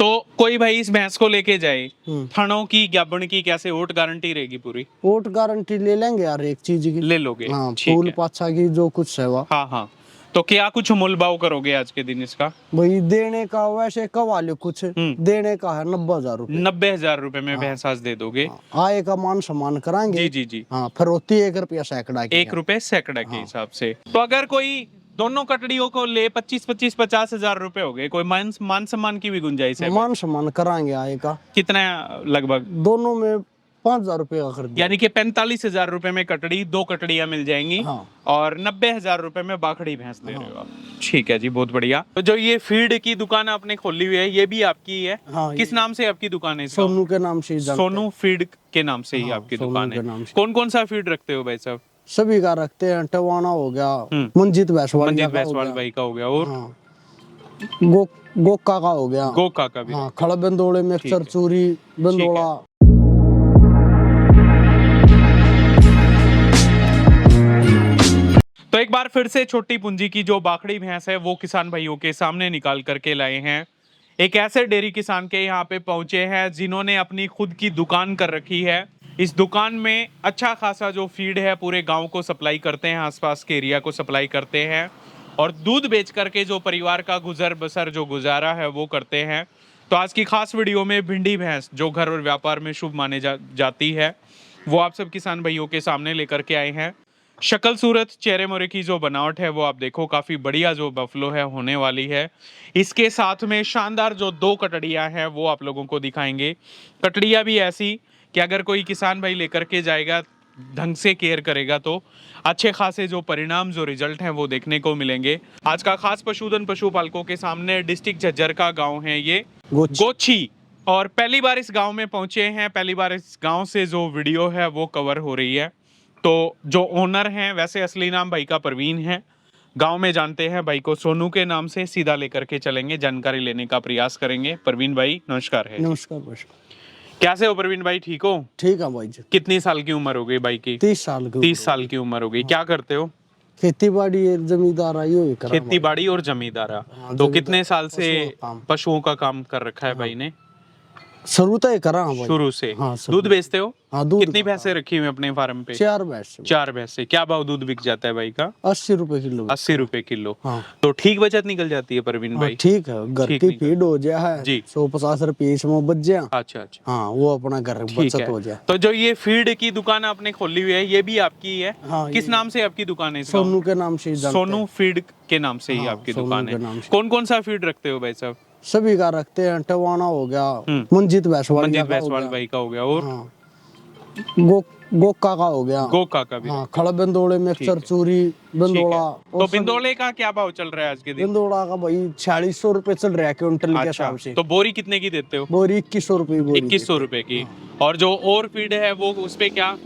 तो कोई भाई इस भैंस को लेके जाए, थनों की गाबण की कैसे ओट गारंटी रहेगी पूरी? ओट गारंटी ले लेंगे यार, एक चीज की ले लोगे? हाँ, ठीक फूल है। पाछा की जो कुछ है वो। हाँ हाँ। तो क्या कुछ मोल भाव करोगे आज के दिन इसका? भाई देने का वैसे कवा लो कुछ, देने का है 90,000 रुपए। 90,000 रुपए में भैंस आज दे दोगे? हाँ, आए का मान सम्मान कराएंगे। जी जी जी। हाँ, फिर होती है 1 रुपया सैकड़ा की। 1 रुपए सैकड़ा के हिसाब से। तो अगर कोई दोनों कटड़ियों को ले 25-25 50,000 रुपए हो गए, कोई मान सम्मान की भी गुंजाइश है? मान सम्मान कराएंगे आए का। कितना लगभग? दोनों में 5,000 रुपये का कर दिया। यानी कि 45,000 रुपए में कटड़ी, 2 कटड़ियां मिल जाएंगी। हाँ। और 90,000 रुपए में बाखड़ी भैंस दे रहे हो आप। ठीक है जी, बहुत बढ़िया। तो जो ये फीड की दुकान आपने खोली हुई है, ये भी आपकी ही है? हाँ, किस नाम से आपकी दुकान है? सोनू के नाम से ही जानते सोनू फीड के नाम से ही हाँ, आपकी सोनू दुकान के नाम है। से। कौन कौन सा फीड रखते हो भाई साहब? हैं। सभी का रखते हैं, टवाना हो गया, मंजीत भैंसवाल मंजीत का हो भैंसवाल गया। भाई का हो गया, और हाँ, गोका का हो गया। गोका का भी। हाँ, खड़ा बंदोड़े में चरचूरी बंदोड़ा। तो एक बार फिर से छोटी पूंजी की जो बाखड़ी भैंस है वो किसान भाइयों के सामने निकाल करके लाए हैं। एक ऐसे डेयरी किसान के यहाँ पे पहुंचे हैं जिन्होंने अपनी खुद की दुकान कर रखी है। इस दुकान में अच्छा खासा जो फीड है पूरे गांव को सप्लाई करते हैं, आसपास के एरिया को सप्लाई करते हैं, और दूध बेच करके जो परिवार का गुजर बसर जो गुजारा है वो करते हैं। तो आज की खास वीडियो में भिंडी भैंस जो घर और व्यापार में शुभ माने जाती है वो आप सब किसान भाइयों के सामने लेकर के आए हैं। शक्ल सूरत चेहरे मोरे की जो बनावट है वो आप देखो, काफी बढ़िया जो बफलो है होने वाली है। इसके साथ में शानदार जो 2 कटड़ियां हैं वो आप लोगों को दिखाएंगे। कटड़ियां भी ऐसी कि अगर कोई किसान भाई लेकर के जाएगा, ढंग से केयर करेगा तो अच्छे खासे जो परिणाम जो रिजल्ट हैं वो देखने को मिलेंगे। आज का खास पशुधन पशुपालकों के सामने डिस्ट्रिक्ट झज्जर का गाँव है ये गोची, और पहली बार इस गाँव में पहुंचे हैं, पहली बार इस गाँव से जो वीडियो है वो कवर हो रही है। तो जो ओनर हैं, वैसे असली नाम भाई का परवीन है, गांव में जानते हैं भाई को सोनू के नाम से, सीधा लेकर के चलेंगे, जानकारी लेने का प्रयास करेंगे। परवीन भाई नमस्कार है। नमस्कार। कैसे हो परवीन भाई, ठीक हो? ठीक है भाई जी। कितनी साल की उम्र हो गई भाई की? 30 साल की। 30 साल की उम्र हो गई। क्या करते हो? खेती बाड़ी जमींदार आई, खेती बाड़ी और जमींदारा। तो कितने साल से पशुओं का काम कर रखा है भाई ने? शुरू तो करा भाई। शुरू से। हाँ, दूध बेचते हो? हाँ, दूध। कितनी भैंसें रखी हुई अपने फार्म पे? 4 भैंस। 4 भैंसे। क्या भाव दूध बिक जाता है भाई का? 80 रुपए किलो। 80 रुपए किलो। हाँ। तो ठीक बचत निकल जाती है परवीन भाई? ठीक है, घर की फीड हो जाए है जी। 150 रुपये इसमें बच जाए। अच्छा अच्छा। हाँ, वो अपना घर बचत हो जाए। तो जो ये फीड की दुकान आपने खोली हुई है ये भी आपकी ही है? हाँ, किस नाम से आपकी दुकान है? सोनू के नाम से। सोनू फीड के नाम से ही आपकी दुकान है। कौन कौन सा फीड रखते हो भाई साहब? सभी का रखते हैं, टवाना हो गया, मंजीत भैंसवाल भाई का हो गया, और गोका का हो गया। गोका का भी। हाँ, खड़ा बंदोड़े में चरचूरी बंदोड़ा। तो बिंदोले का क्या भाव चल रहा है आज के दिन? बंदोड़ा का भाई 4600 रुपए चल रहा है क्विंटल के हिसाब से। तो बोरी कितने की देते हो? बोरी 2100 रुपए। 2100 रुपए की। और जो और फीड है वो उस पे क्या?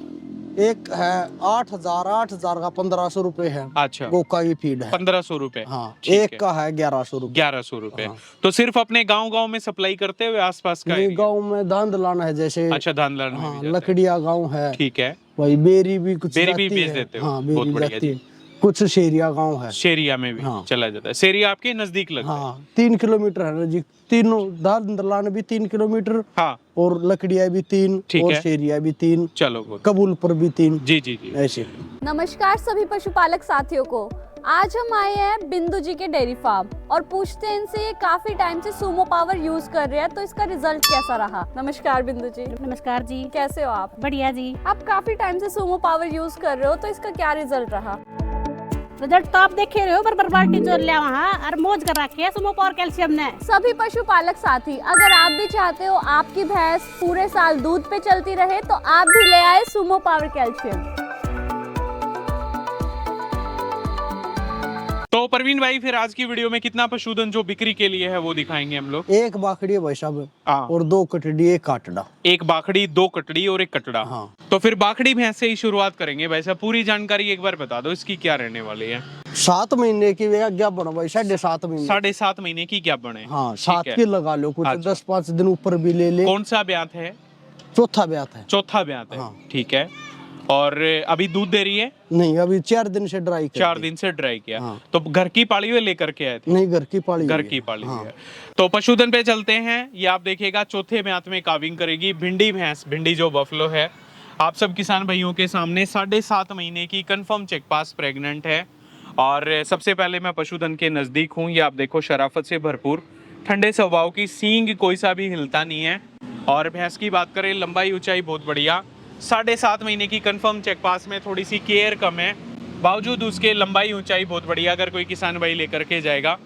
एक है 8,000 का 1500 रुपए है। अच्छा। गोका की फीड है 1500 रुपए। हाँ, एक का है 1100 रुपए। 1100 रुपए। तो सिर्फ अपने गांव में सप्लाई करते हुए आसपास का? गाँव में धांधलान है जैसे। अच्छा, धांधलान में हाँ, भी जाता है। लकड़िया गाँव है। ठीक है। भाई बेरी भी कुछ बेरी भी बेच देते हो? हाँ, बहुत बेरी बढ़िया जाती जी। है। कुछ शेरिया गांव है, शेरिया में भी चला जाता है। शेरिया आपके नजदीक लगता है? हाँ, 3 किलोमीटर है नजीक। तीनों दादलान भी 3 किलोमीटर। हाँ। और लकड़िया भी 3 और शेरिया भी 3। चलो, कबूलपुर भी 3। जी जी जी ऐसे। नमस्कार सभी पशुपालक साथियों को। आज हम आए हैं बिंदु जी के डेयरी फार्म और पूछते हैं इनसे, ये काफी टाइम से सुमो पावर यूज कर रहे हैं, तो इसका रिजल्ट कैसा रहा। नमस्कार बिंदु जी। नमस्कार जी। कैसे हो आप? बढ़िया जी। आप काफी टाइम से सुमो पावर यूज कर रहे हो, तो इसका क्या रिजल्ट रहा? रिजल्ट तो आप देखे रहे हो, पर बाल्टी जोड़ लिया वहाँ और मौज कर रखी है सुमो पावर कैल्शियम ने। सभी पशुपालक साथी, अगर आप भी चाहते हो आपकी भैंस पूरे साल दूध पे चलती रहे, तो आप भी ले आए सुमो पावर कैल्शियम। तो परवीन भाई फिर आज की वीडियो में कितना पशुधन जो बिक्री के लिए है वो दिखाएंगे हम लोग? एक बाखड़ी है भाई साहब, और 2 कटड़ी, 1 काटड़ा। एक बाखड़ी, 2 कटड़ी और 1 कटड़ा। हाँ। तो फिर बाखड़ी भैंस से ही शुरुआत करेंगे भाई साहब। पूरी जानकारी एक बार बता दो, इसकी क्या रहने वाली है? 7 महीने की क्या बना भाई? 7.5 महीने। 7.5 महीने की क्या बने? हाँ, 7 की लगा लो, कुछ 10-5 दिन ऊपर भी ले ले। कौन सा ब्यात है? चौथा ब्यात है। चौथा ब्यात है। ठीक है। और अभी दूध दे रही है? नहीं, अभी 4 दिन से ड्राई कर 4 दी। दिन से ड्राई किया। हाँ। तो घर की पाली हुई लेकर के आए थे? नहीं, घर की पाली घर हुई की है। पाली हुई हाँ। है। तो पशुधन पे चलते हैं। ये आप देखिएगा चौथे ब्यात में काविंग करेगी। भिंडी भैंस, भिंडी जो बफलो है, आप सब किसान भाइयों के सामने 7.5 महीने की कंफर्म चेक पास प्रेग्नेंट है। और सबसे पहले मैं पशुधन के नजदीक हूँ। ये आप देखो शराफत से भरपूर, ठंडे स्वभाव की, सींग कोई सा भी हिलता नहीं है। और भैंस की बात करें, लंबाई ऊंचाई बहुत बढ़िया। 7.5 महीने की कंफर्म चेक पास में थोड़ी सी केयर कम है, बावजूद उसके लंबाई ऊंचाई बहुत बढ़िया। अगर कोई किसान भाई लेकर के जाएगा,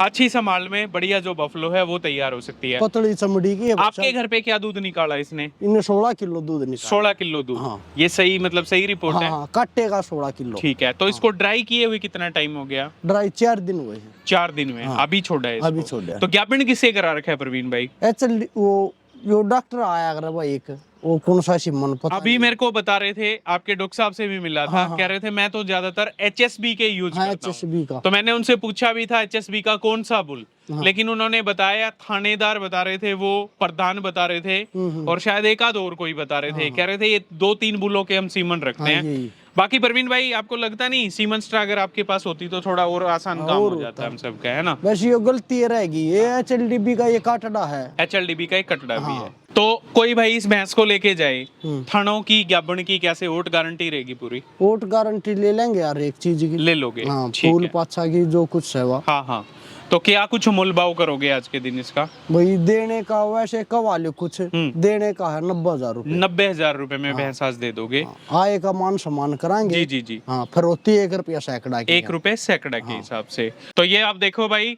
अच्छी संभाल में बढ़िया जो बफलो है वो तैयार हो सकती है। पतली चमड़ी की है। आपके घर पे क्या दूध निकाला इसने? इन्हें 16 किलो दूध निकाला। 16 किलो दूध। हाँ। ये सही, मतलब सही रिपोर्ट हाँ, है? हाँ, काटे का 16 किलो। ठीक है। तो इसको ड्राई किए हुए कितना टाइम हो गया? ड्राई 4 दिन हुए हैं। 4 दिन में? हाँ। अभी छोड़ा है इसको? अभी छोड़ा है। तो ज्ञापन किससे करा रखा है प्रवीण भाई? एक्चुअली वो जो डॉक्टर आया कर भाई, एक वो कौन सा सिमन पता अभी मेरे को बता रहे थे, आपके डॉक्टर साहब से भी मिला था। हाँ, हाँ। कह रहे थे मैं तो ज्यादातर HSB के यूज हाँ, करता हूँ। HSB का। तो मैंने उनसे पूछा भी था HSB का कौन सा बुल, हाँ। लेकिन उन्होंने बताया, थानेदार बता रहे थे, वो प्रधान बता रहे थे, और शायद एक आध और कोई बता रहे थे। कह रहे थे ये 2-3 बुलों के हम सीमन रखते हाँ, हैं। यही। बाकी प्रवीण भाई, आपको लगता नहीं सीमन स्ट्रा अगर आपके पास होती तो थोड़ा और आसान काम और हो जाता है हम सबका, है ना? वैसे ये गलती रहेगी, ये HLDB का ये काटड़ा है। HLDB का एक कटड़ा भी हाँ। है। तो कोई भाई इस भैंस को लेके जाए, हम्म। थनों की, गाबण की कैसे ओट गारंटी रहेगी पूरी? वोट गारंटी ले लेंगे यार एक चीज की। ले लोगे? हाँ, ठीक फूल है। पाछा की जो कुछ है वो। हाँ हाँ। तो क्या कुछ मोल भाव करोगे आज के दिन इसका? वही देने का वैसे कवाले कुछ हम्म। देने का है 90,000 रुपए। 90,000 रुपए में भैंस आज दे दोगे? आय का मान सम्मान कराएंगे। जी जी जी। हाँ, फिर होती है 1 रुपया सैकड़ा की। 1 रुपए सैकड़ा के हिसाब से। तो ये आप देखो भाई,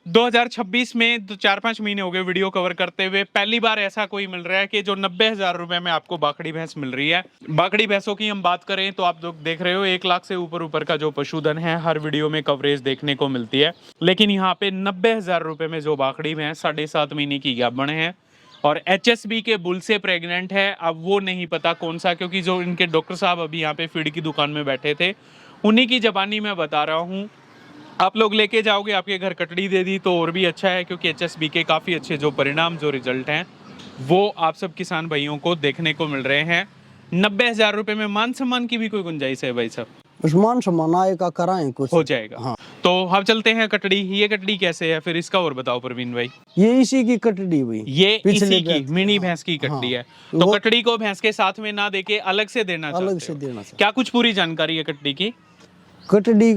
2026 में 4-5 महीने हो गए वीडियो कवर करते हुए, पहली बार ऐसा कोई मिल रहा है कि जो 90,000 रुपए में आपको बाखड़ी भैंस मिल रही है। बाखड़ी भैंसों की हम बात करें तो आप लोग देख रहे हो 1 लाख से ऊपर का जो पशुधन है हर वीडियो में कवरेज देखने को मिलती है। लेकिन यहाँ पे 90,000 रुपए में जो बाखड़ी भैंस 7.5 महीने की गाभण है और HSB के बुल से प्रेग्नेंट है, अब वो नहीं पता कौन सा, क्योंकि जो इनके डॉक्टर साहब अभी यहाँ पे फीड की दुकान में बैठे थे, उन्हीं की जबानी मैं बता रहा हूँ। आप लोग लेके जाओगे, आपके घर कटड़ी दे दी तो और भी अच्छा है, क्योंकि HSB के काफ़ी अच्छे जो परिणाम, जो रिजल्ट हैं, वो आप सब किसान भाइयों को देखने को मिल रहे हैं। 90,000 रुपए में मान सम्मान की भी कोई गुंजाइश है भाई साहब? उस मान सम्मान आय का कराएं कुछ हो जाएगा। हाँ। तो हम चलते हैं कटड़ी। ये कटड़ी कैसे है फिर, इसका और बताओ प्रवीण भाई। ये इसी की कटड़ी हुई। ये पिछले इसी की बैच की, मिनी हाँ। भैंस की कटड़ी है। हाँ। तो वो- कटड़ी को भैंस के साथ में ना देके अलग से देना अलग चाहते से हो? देना चाहिए। क्या कुछ पूरी जानकारी है कटड़ी की? कटड़ी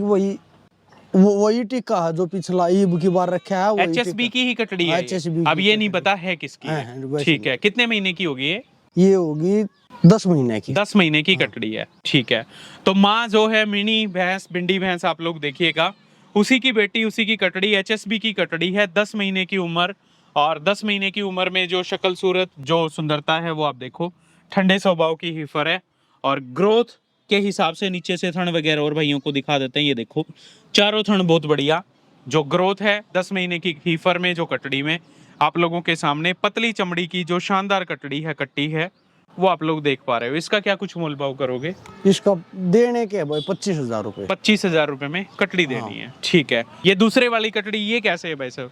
वही टिक्का है जो पिछला ईब की बार रखा है। वही HSB टिक्का। की ही कटड़ी है ये? HSB अब की ये नहीं कटड़ी। पता है किसकी हाँ, है। वैसे ठीक है। कितने महीने की होगी ये होगी 10 महीने की। 10 महीने की कटड़ी है। ठीक है। तो माँ जो है मिनी भैंस, भिंडी भैंस, आप लोग देखिएगा, उसी की बेटी, उसी की कटड़ी, HSB की कटड़ी है। 10 महीने की उम्र, और 10 महीने की उम्र में जो शक्ल सूरत, जो सुंदरता है वो आप देखो। ठंडे स्वभाव की हीफर है, और ग्रोथ के हिसाब से नीचे से थन वगैरह और भाइयों को दिखा देते हैं। ये देखो चारों थन बहुत बढ़िया, जो ग्रोथ है 10 महीने की हीफर में, जो कटड़ी में आप लोगों के सामने पतली चमड़ी की जो शानदार कटड़ी है, कट्टी है, वो आप लोग देख पा रहे हो। इसका क्या कुछ मोल भाव करोगे? इसका देने के भाई 25,000 रुपए। 25,000 रुपए में कटड़ी देनी है। ठीक है। ये दूसरे वाली कटड़ी ये कैसे है भाई साहब?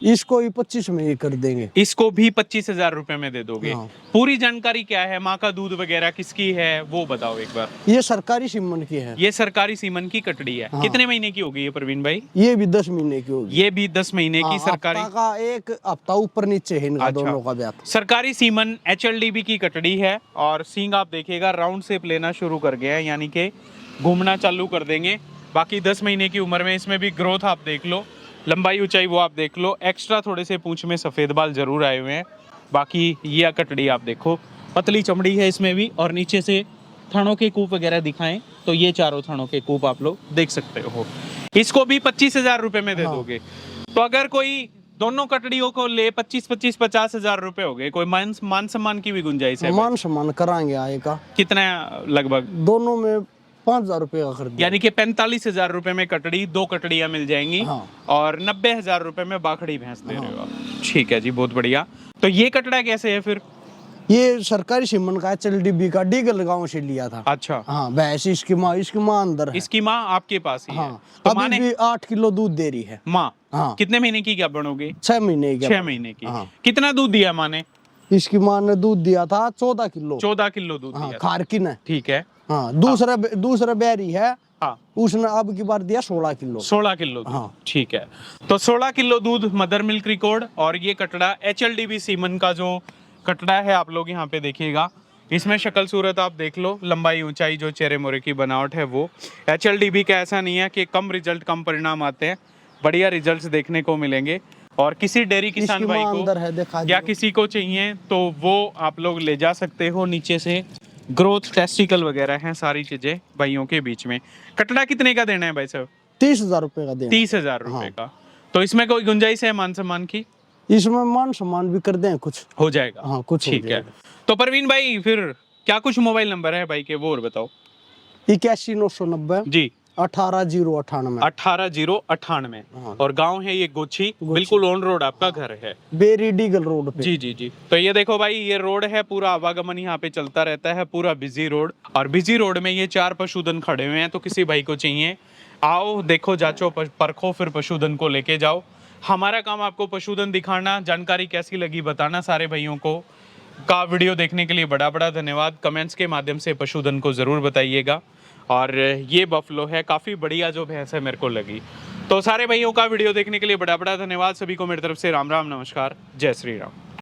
इसको ही 25 में ही कर देंगे। इसको भी 25,000 रुपए में दे दोगे? हाँ। पूरी जानकारी क्या है, माँ का दूध वगैरह किसकी है वो बताओ एक बार। ये सरकारी सीमन की है। ये सरकारी सीमन की कटड़ी है। हाँ। कितने महीने की होगी ये प्रवीण भाई? ये भी 10 महीने की होगी। ये भी 10 महीने की हाँ, सरकारी। हफ्ता का 1 हफ्ता ऊपर नीचे है इनका अच्छा। दोनों का ब्यात। सरकारी सीमन HLDB की कटड़ी है, और सींग आप देखिएगा राउंड शेप लेना शुरू कर गया है, यानी कि घूमना चालू कर देंगे। बाकी 10 महीने की उम्र में इसमें भी ग्रोथ आप देख लो, लंबाई ऊंचाई वो आप देख लो। एक्स्ट्रा थोड़े से पूंछ में सफ़ेद बाल जरूर आए हुए हैं। बाकी ये कटड़ी आप देखो, पतली चमड़ी है इसमें भी, और नीचे से थनों के कूप वगैरह दिखाएं तो ये चारों थनों के कूप आप लोग देख सकते हो। इसको भी 25,000 रुपए में दे हाँ। दोगे? तो अगर कोई दोनों कटड़ियों को ले 25,000-50,000 रुपए हो गए, कोई मान सम्मान की भी गुंजाइश है? मान सम्मान कराएंगे आय का। कितना लगभग? दोनों में 5,000 रुपए का कर दिया। यानी कि 45,000 रुपए में कटड़ी, 2 कटड़ियां मिल जाएंगी। हाँ। और 90,000 रुपए में बाखड़ी भैंस दे रहे हो आप। ठीक है जी, बहुत बढ़िया। तो ये कटड़ा कैसे है फिर? ये सरकारी सीमन का HLDB का डीगल गांव से लिया था। अच्छा। हाँ, भैंस इसकी माँ अंदर है। इसकी माँ आपके पास ही है? हाँ, तो माँ अभी ने भी 8 किलो दूध दे रही है। माँ हाँ। कितने महीने की क्या बनोगी? 6 महीने की। 6 महीने की। हाँ। कितना दूध दिया माँ ने? इसकी माँ ने दूध दिया था 14 किलो। 14 किलो दूध हाँ दिया था। खारकिन है। ठीक है। हाँ दूसरा बैरी है, हाँ उसने अब की बार दिया 16 किलो। 16 किलो दूध। हाँ। ठीक है, तो 16 किलो दूध मदर मिल्क रिकॉर्ड। और ये कटड़ा HLDB सीमन का जो कटड़ा है आप लोग यहाँ पे देखिएगा, इसमें शक्ल सूरत आप देख लो, लंबाई ऊंचाई जो चेहरे मोरे की बनावट है वो। HLDB का ऐसा नहीं है कि कम रिजल्ट कम परिणाम आते हैं, बढ़िया रिजल्ट्स देखने को मिलेंगे। और किसी डेयरी किसान इसकी भाई माँ अंदर है, को दिखा या दो। किसी को चाहिए तो वो आप लोग ले जा सकते हो। नीचे से ग्रोथ टेस्टिकल वगैरह हैं, सारी चीजें भाइयों के बीच में। कटड़ा कितने का देना है भाई साहब? 30,000 रुपए का देना। 30,000 रुपए का। तो इसमें कोई गुंजाइश है मान सम्मान की? इसमें मान सम्मान भी कर दें कुछ। हो जाएगा। हाँ कुछ हो ठीक है। जाएगा। तो परवीन भाई फिर क्या कुछ मोबाइल नंबर है भाई के, वो और बताओ। 81,990 जी 18,098। 18,098। हाँ। और गांव है ये गोची, बिल्कुल ऑन रोड आपका घर है। बेरी डीगल रोड पे। जी जी जी। तो ये देखो भाई, ये रोड है, पूरा आवागमन यहाँ पे चलता रहता है, पूरा बिजी रोड। और बिजी रोड में ये 4 पशुधन खड़े हुए हैं, तो किसी भाई को चाहिए आओ, देखो, जांचो, परखो, फिर पशुधन को लेके जाओ। हमारा काम आपको पशुधन दिखाना, जानकारी कैसी लगी बताना सारे भाइयों को। का वीडियो देखने के लिए बड़ा बड़ा धन्यवाद। कमेंट्स के माध्यम से पशुधन को ज़रूर बताइएगा। और ये बफलो है, काफ़ी बढ़िया जो भैंस है मेरे को लगी। तो सारे भाइयों का वीडियो देखने के लिए बड़ा बड़ा धन्यवाद। सभी को मेरी तरफ से राम राम, नमस्कार, जय श्री राम।